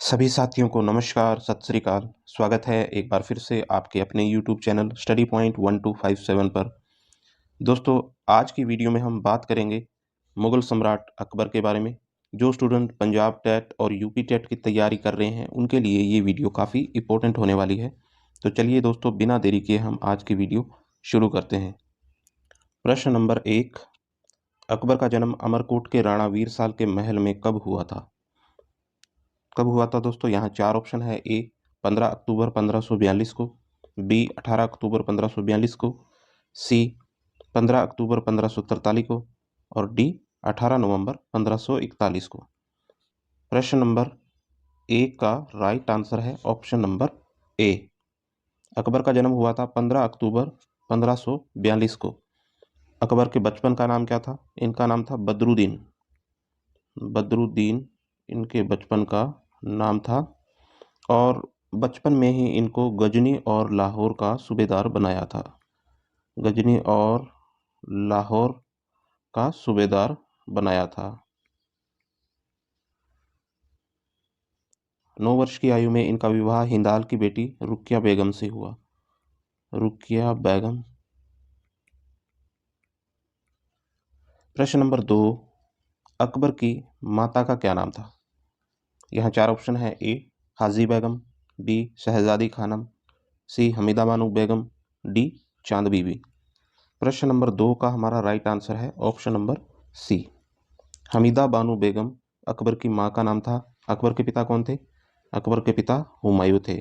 सभी साथियों को नमस्कार, सत श्री अकाल। स्वागत है एक बार फिर से आपके अपने यूट्यूब चैनल स्टडी पॉइंट 1257 पर। दोस्तों, आज की वीडियो में हम बात करेंगे मुगल सम्राट अकबर के बारे में। जो स्टूडेंट पंजाब टेट और यूपी टेट की तैयारी कर रहे हैं उनके लिए ये वीडियो काफ़ी इम्पोर्टेंट होने वाली है। तो चलिए दोस्तों, बिना देरी किए हम आज की वीडियो शुरू करते हैं। प्रश्न नंबर 1, अकबर का जन्म अमरकोट के राणा वीरसाल के महल में कब हुआ था? कब हुआ था दोस्तों? यहाँ चार ऑप्शन है। ए 15 अक्टूबर 1542 को, बी 18 अक्टूबर 1542 को, सी 15 अक्टूबर 1543 को और डी 18 नवंबर 1541 को। प्रश्न नंबर ए का राइट आंसर है ऑप्शन नंबर ए। अकबर का जन्म हुआ था 15 अक्टूबर 1542 को। अकबर के बचपन का नाम क्या था? इनका नाम था बदरुद्दीन। बदरुद्दीन इनके बचपन का नाम था और बचपन में ही इनको गजनी और लाहौर का सूबेदार बनाया था। गजनी और लाहौर का सूबेदार बनाया था। 9 वर्ष की आयु में इनका विवाह हिंदाल की बेटी रुकिया बेगम से हुआ। रुकिया बेगम। प्रश्न नंबर 2, अकबर की माता का क्या नाम था? यहाँ चार ऑप्शन है। ए हाजी Begum, B Shahzadi Khanam, C Hamida Bano Begum, D Chand Bibi. प्रश्न नंबर 2 का हमारा राइट आंसर है option number C. Hamida Bano Begum Akbar की माँ का नाम था। अकबर के पिता कौन थे? अकबर के पिता हुमायूं थे।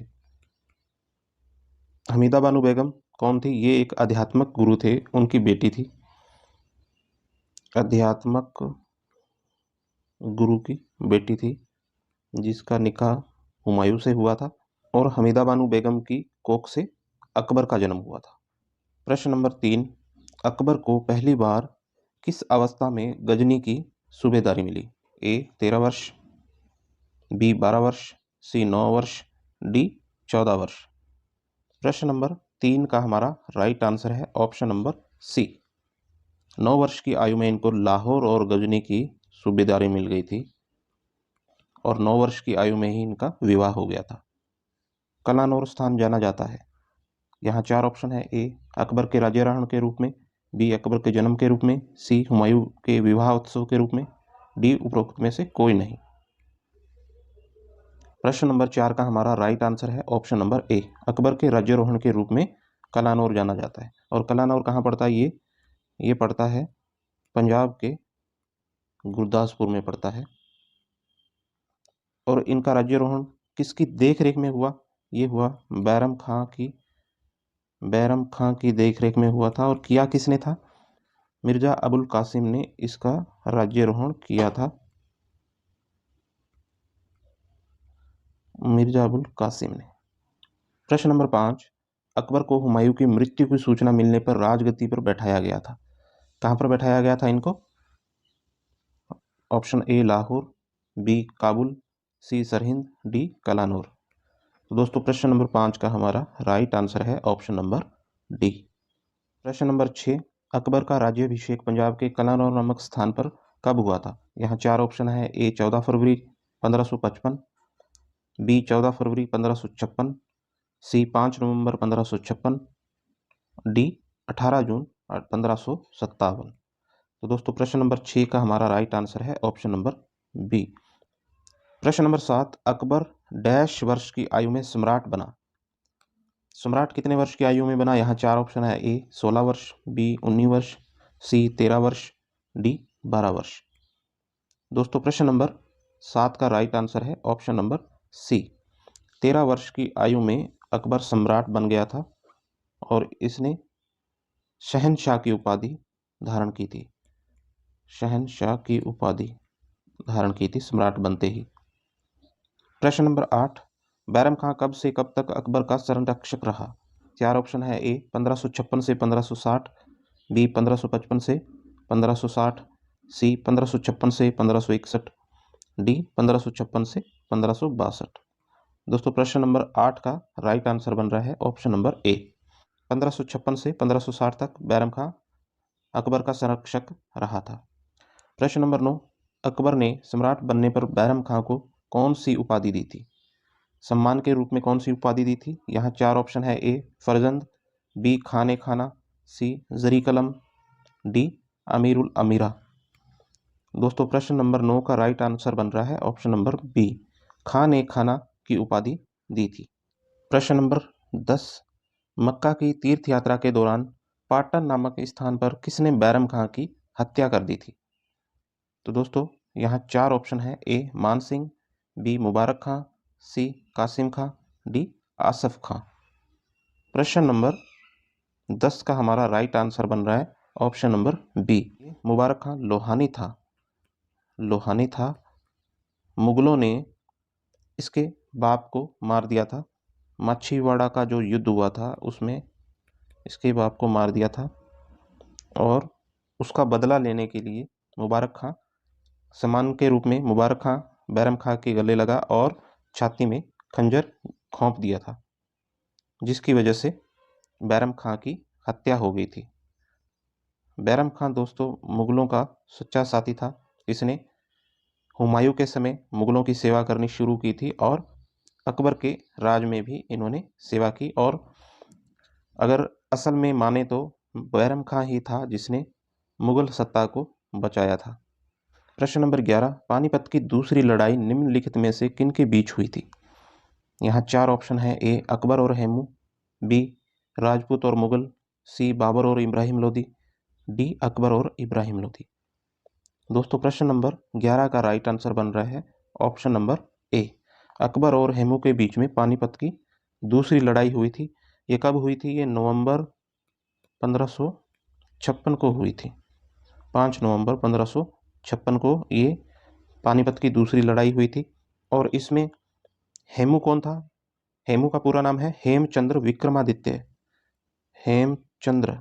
हमीदा बानो बेगम कौन थी? ये एक आध्यात्मिक गुरु थे, उनकी बेटी थी। आध्यात्मिक गुरु की बेटी थी जिसका निकाह हुमायूं से हुआ था और हमीदा बानो बेगम की कोख से अकबर का जन्म हुआ था। प्रश्न नंबर 3, अकबर को पहली बार किस अवस्था में गजनी की सूबेदारी मिली? ए 13 वर्ष, बी 12 वर्ष, सी 9 वर्ष, डी 14 वर्ष। प्रश्न नंबर 3 का हमारा राइट आंसर है ऑप्शन नंबर सी। 9 वर्ष की आयु में इनको लाहौर और गजनी की सूबेदारी मिल गई थी और 9 वर्ष की आयु में ही इनका विवाह हो गया था। कलानौर स्थान जाना जाता है। यहाँ चार ऑप्शन है। ए अकबर के राज्यारोहण के रूप में, बी अकबर के जन्म के रूप में, सी हुमायूं के विवाह उत्सव के रूप में, डी उपरोक्त में से कोई नहीं। प्रश्न नंबर 4 का हमारा राइट आंसर है ऑप्शन नंबर ए। अकबर के राज्यारोहण के रूप में कलानौर जाना जाता है। और कलानौर कहाँ पड़ता है? ये पड़ता है पंजाब के गुरदासपुर में पड़ता है। और इनका राज्यारोहण किसकी देख रेख में हुआ? ये हुआ बैरम खां की देख रेख में हुआ था। और किया किसने था? मिर्जा अबुल कासिम ने इसका राज्यारोहण किया था। मिर्जा अबुल कासिम ने। प्रश्न नंबर 5, अकबर को हुमायूं की मृत्यु की सूचना मिलने पर राजगद्दी पर बैठाया गया था। कहां पर बैठाया गया था इनको? Option A Lahore, B Kabul, C Sirhind, D Kalanaur. तो दोस्तों, प्रश्न नंबर 5 का हमारा राइट आंसर है ऑप्शन नंबर डी। प्रश्न नंबर 6, अकबर का राज्याभिषेक पंजाब के कलानौर नामक स्थान पर कब हुआ था? यहाँ चार ऑप्शन है। ए 14 फरवरी 1555, बी 14 फरवरी 1556, सी 5 नवंबर 1556, डी 18 जून 1557। तो दोस्तों, प्रश्न नंबर 6 का हमारा राइट आंसर है ऑप्शन नंबर बी। प्रश्न नंबर 7, अकबर डैश वर्ष की आयु में सम्राट बना। सम्राट कितने वर्ष की आयु में बना? यहाँ चार ऑप्शन है। ए 16 वर्ष, बी 19 वर्ष, सी 13 वर्ष, डी 12 वर्ष। दोस्तों, प्रश्न नंबर 7 का राइट आंसर है ऑप्शन नंबर सी। 13 वर्ष की आयु में अकबर सम्राट बन गया था और इसने शहनशाह की उपाधि धारण की थी। शहनशाह की उपाधि धारण की थी सम्राट बनते ही। प्रश्न नंबर 8, बैरम खां कब से कब तक अकबर का संरक्षक रहा? चार ऑप्शन है। ए 1556 से 1560, बी 1555 से 1560, सी 1556 से 1561, डी 1556 से 1562। दोस्तों, प्रश्न नंबर 8 का राइट आंसर बन रहा है ऑप्शन नंबर ए। 1556 से 1560 तक बैरम खां अकबर का संरक्षक रहा था। प्रश्न नंबर 9, अकबर ने सम्राट बनने पर बैरम खां को कौन सी उपाधि दी थी? सम्मान के रूप में कौन सी उपाधि दी थी? यहाँ 4 ऑप्शन है। ए फरजंद, बी खान ए खाना, सी जरी कलम, डी अमीरुल अमीरा। दोस्तों प्रश्न नंबर 9 का राइट आंसर बन रहा है ऑप्शन नंबर बी, खान ए खाना की उपाधि दी थी। प्रश्न नंबर 10, मक्का की तीर्थ यात्रा के दौरान पाटन नामक स्थान पर किसने बैरम खां की हत्या कर दी थी? तो दोस्तों यहाँ 4 ऑप्शन है। ए मान सिंह, बी मुबारक खां, सी कासिम खां, डी आसफ खां। प्रश्न नंबर 10 का हमारा राइट आंसर बन रहा है ऑप्शन नंबर बी, मुबारक खां लोहानी था। मुगलों ने इसके बाप को मार दिया था। माछीवाड़ा का जो युद्ध हुआ था उसमें इसके बाप को मार दिया था और उसका बदला लेने के लिए मुबारक खां सम्मान के रूप में मुबारक खां बैरम खां के गले लगा और छाती में खंजर घोंप दिया था, जिसकी वजह से बैरम खां की हत्या हो गई थी। बैरम खां दोस्तों मुगलों का सच्चा साथी था। इसने हुमायूं के समय मुगलों की सेवा करनी शुरू की थी और अकबर के राज में भी इन्होंने सेवा की, और अगर असल में माने तो बैरम खां ही था जिसने मुगल सत्ता को बचाया था। प्रश्न नंबर 11, पानीपत की दूसरी लड़ाई निम्नलिखित में से किन के बीच हुई थी? यहाँ 4 ऑप्शन है। ए अकबर और हेमू, बी राजपूत और मुगल, सी बाबर और इब्राहिम लोदी, डी अकबर और इब्राहिम लोदी। दोस्तों प्रश्न नंबर 11 का राइट आंसर बन रहा है ऑप्शन नंबर ए, अकबर और हेमू के बीच में पानीपत की दूसरी लड़ाई हुई थी। ये कब हुई थी? ये नवंबर 1556 को हुई थी। 5 नवंबर 1556 को ये पानीपत की दूसरी लड़ाई हुई थी। और इसमें हेमू कौन था? हेमू का पूरा नाम है हेमचंद्र विक्रमादित्य। हेमचंद्र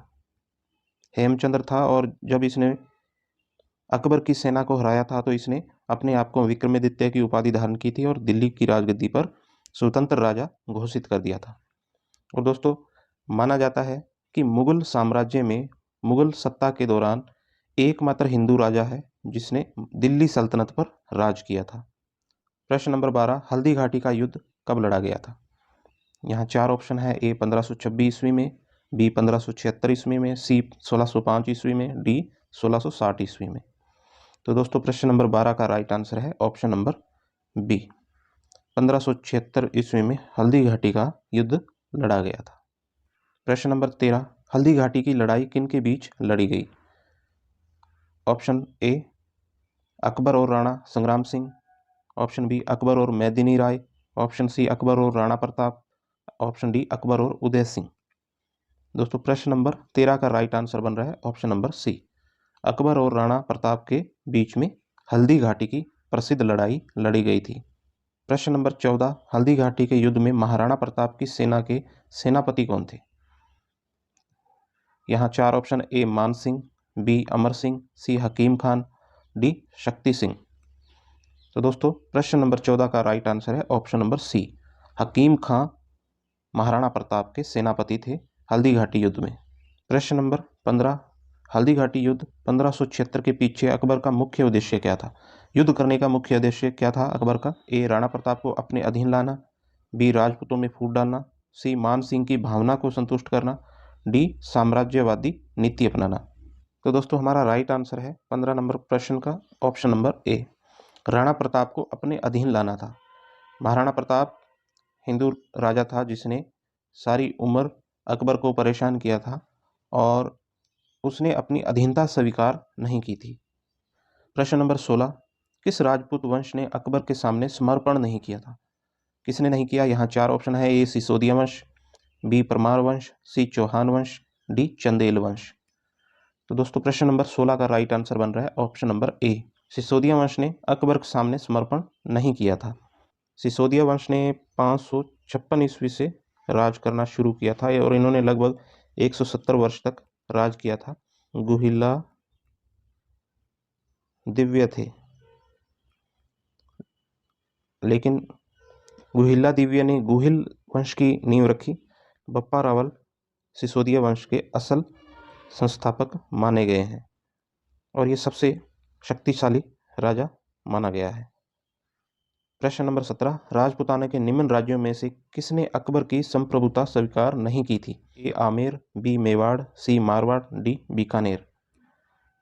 था, और जब इसने अकबर की सेना को हराया था तो इसने अपने आप को विक्रमादित्य की उपाधि धारण की थी और दिल्ली की राजगद्दी पर स्वतंत्र राजा घोषित कर दिया था। और दोस्तों माना जाता है कि मुगल साम्राज्य में मुगल सत्ता के दौरान एकमात्र हिंदू राजा है जिसने दिल्ली सल्तनत पर राज किया था। प्रश्न नंबर 12, हल्दी घाटी का युद्ध कब लड़ा गया था? यहाँ 4 ऑप्शन है। ए 1526 ईस्वी में, बी 1576 ईस्वी में, सी 1605 ईस्वी में, डी 1660 ईस्वी में। तो दोस्तों प्रश्न नंबर 12 का राइट आंसर है ऑप्शन नंबर बी, 1576 ईस्वी में हल्दी घाटी का युद्ध लड़ा गया था। प्रश्न नंबर 13, हल्दी घाटी की लड़ाई किन के बीच लड़ी गई? ऑप्शन ए अकबर और राणा संग्राम सिंह, ऑप्शन बी अकबर और मेदिनी राय, ऑप्शन सी अकबर और राणा प्रताप, ऑप्शन डी अकबर और उदय सिंह। दोस्तों प्रश्न नंबर 13 का राइट आंसर बन रहा है ऑप्शन नंबर सी, अकबर और राणा प्रताप के बीच में हल्दी घाटी की प्रसिद्ध लड़ाई लड़ी गई थी। प्रश्न नंबर 14, हल्दी घाटी के युद्ध में महाराणा प्रताप की सेना के सेनापति कौन थे? यहाँ 4 ऑप्शन। ए मान सिंह, बी अमर सिंह, सी हकीम खान, डी शक्ति सिंह। तो दोस्तों प्रश्न नंबर 14 का राइट आंसर है ऑप्शन नंबर सी, हकीम खां महाराणा प्रताप के सेनापति थे हल्दी घाटी युद्ध में। प्रश्न नंबर 15, हल्दी घाटी युद्ध 1576 के पीछे अकबर का मुख्य उद्देश्य क्या था? युद्ध करने का मुख्य उद्देश्य क्या था अकबर का? ए राणा प्रताप को अपने अधीन लाना, बी राजपूतों में फूट डालना, सी मान सिंह की भावना को संतुष्ट करना, डी साम्राज्यवादी नीति अपनाना। तो दोस्तों हमारा राइट आंसर है 15 नंबर प्रश्न का option number A, Rana Pratap को अपने अधीन लाना था। महाराणा प्रताप हिंदू राजा था जिसने सारी उम्र अकबर को परेशान किया था और उसने अपनी अधीनता स्वीकार नहीं की थी। प्रश्न नंबर 16, किस राजपूत वंश ने अकबर के सामने समर्पण नहीं किया था? किसने नहीं किया? यहाँ 4 ऑप्शन है। ए सिसोदिया वंश, बी परमार वंश, सी चौहान वंश, डी चंदेल वंश। तो दोस्तों प्रश्न नंबर 16 का राइट आंसर बन रहा है ऑप्शन नंबर ए, सिसोदिया वंश ने अकबर के सामने समर्पण नहीं किया था। सिसोदिया वंश ने 556 ईस्वी से राज करना शुरू किया था और इन्होंने लगभग 170 वर्ष तक राज किया था। गुहिला दिव्य थे, लेकिन गुहिला दिव्य ने गुहिल वंश की नींव रखी। बप्पा रावल सिसोदिया वंश के असल संस्थापक माने गए हैं और ये सबसे शक्तिशाली राजा माना गया है। प्रश्न नंबर 17, राजपूताना के निम्न राज्यों में से किसने अकबर की संप्रभुता स्वीकार नहीं की थी? A Amer, B Mewar, C Marwar, D Bikaner.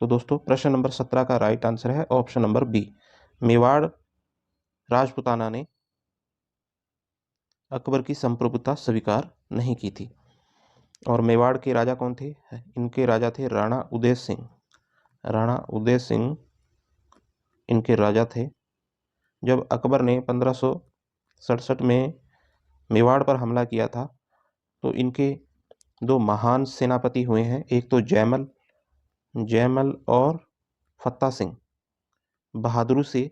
तो दोस्तों प्रश्न नंबर 17 का राइट आंसर है option number B, Mewar Rajputana ने अकबर की संप्रभुता स्वीकार नहीं की थी। और मेवाड़ के राजा कौन थे? इनके राजा थे राणा उदय सिंह। राणा उदय सिंह इनके राजा थे। जब अकबर ने 1567 में मेवाड़ पर हमला किया था तो इनके दो महान सेनापति हुए हैं, एक तो जयमल और फत्ता सिंह। बहादुरी से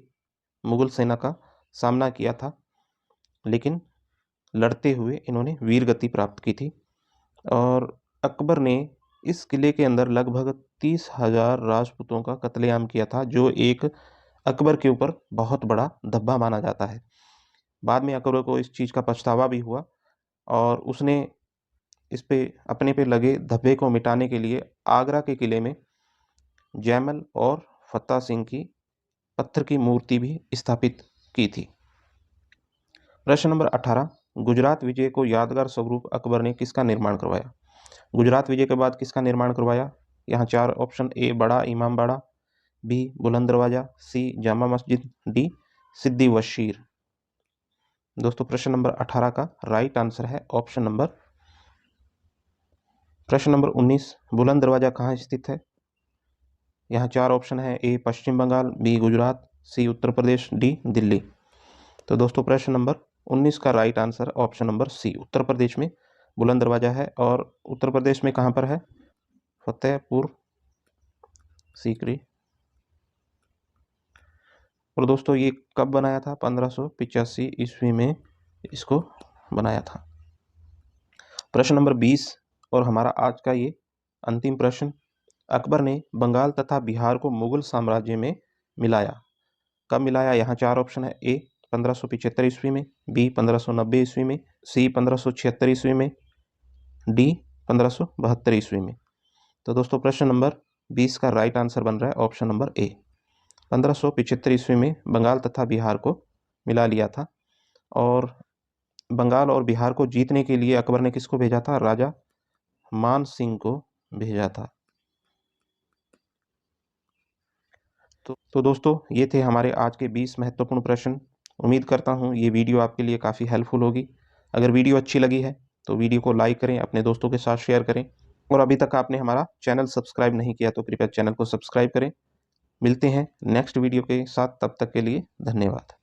मुगल सेना का सामना किया था, लेकिन लड़ते हुए इन्होंने वीर गति प्राप्त की थी। और अकबर ने इस किले के अंदर लगभग 30,000 राजपूतों का कत्लेआम किया था, जो एक अकबर के ऊपर बहुत बड़ा धब्बा माना जाता है। बाद में अकबर को इस चीज़ का पछतावा भी हुआ और उसने इस पे अपने पे लगे धब्बे को मिटाने के लिए आगरा के किले में जयमल और फत्ता सिंह की पत्थर की मूर्ति भी स्थापित की थी। प्रश्न नंबर 18, गुजरात विजय को यादगार स्वरूप अकबर ने किसका निर्माण करवाया? गुजरात विजय के बाद किसका निर्माण करवाया? यहाँ 4 ऑप्शन, ए बड़ा इमामबाड़ा, बी बुलंद दरवाजा, सी जामा मस्जिद, डी सिद्दी वशीर। दोस्तों प्रश्न नंबर 18 का राइट आंसर है ऑप्शन नंबर। प्रश्न नंबर 19, बुलंद दरवाजा कहाँ स्थित है? यहाँ 4 ऑप्शन है, A Paschim Bangal, B Gujarat, C Uttar Pradesh, D Delhi. तो दोस्तों प्रश्न नंबर 19 का right answer option number C, Uttar Pradesh में बुलंद दरवाजा है। और उत्तर प्रदेश में कहाँ पर है? फतेहपुर सीकरी। और दोस्तों ये कब बनाया था? 1585 ईस्वी में इसको बनाया था। प्रश्न नंबर 20 और हमारा आज का ये अंतिम प्रश्न, अकबर ने बंगाल तथा बिहार को मुगल साम्राज्य में मिलाया। कब मिलाया? यहाँ 4 ऑप्शन है, ए 1575 ईस्वी में, बी 1590 ईस्वी में, सी 1576 ईस्वी में, डी 1572 ईस्वी में। तो दोस्तों प्रश्न नंबर 20 का राइट आंसर बन रहा है ऑप्शन नंबर ए, 1575 ईस्वी में बंगाल तथा बिहार को मिला लिया था। और बंगाल और बिहार को जीतने के लिए अकबर ने किसको भेजा था? राजा मान सिंह को भेजा था। तो दोस्तों ये थे हमारे आज के 20 महत्वपूर्ण प्रश्न। उम्मीद करता हूँ ये वीडियो आपके लिए काफ़ी हेल्पफुल होगी। अगर वीडियो अच्छी लगी है तो वीडियो को लाइक करें, अपने दोस्तों के साथ शेयर करें, और अभी तक आपने हमारा चैनल सब्सक्राइब नहीं किया तो कृपया चैनल को सब्सक्राइब करें। मिलते हैं नेक्स्ट वीडियो के साथ, तब तक के लिए धन्यवाद।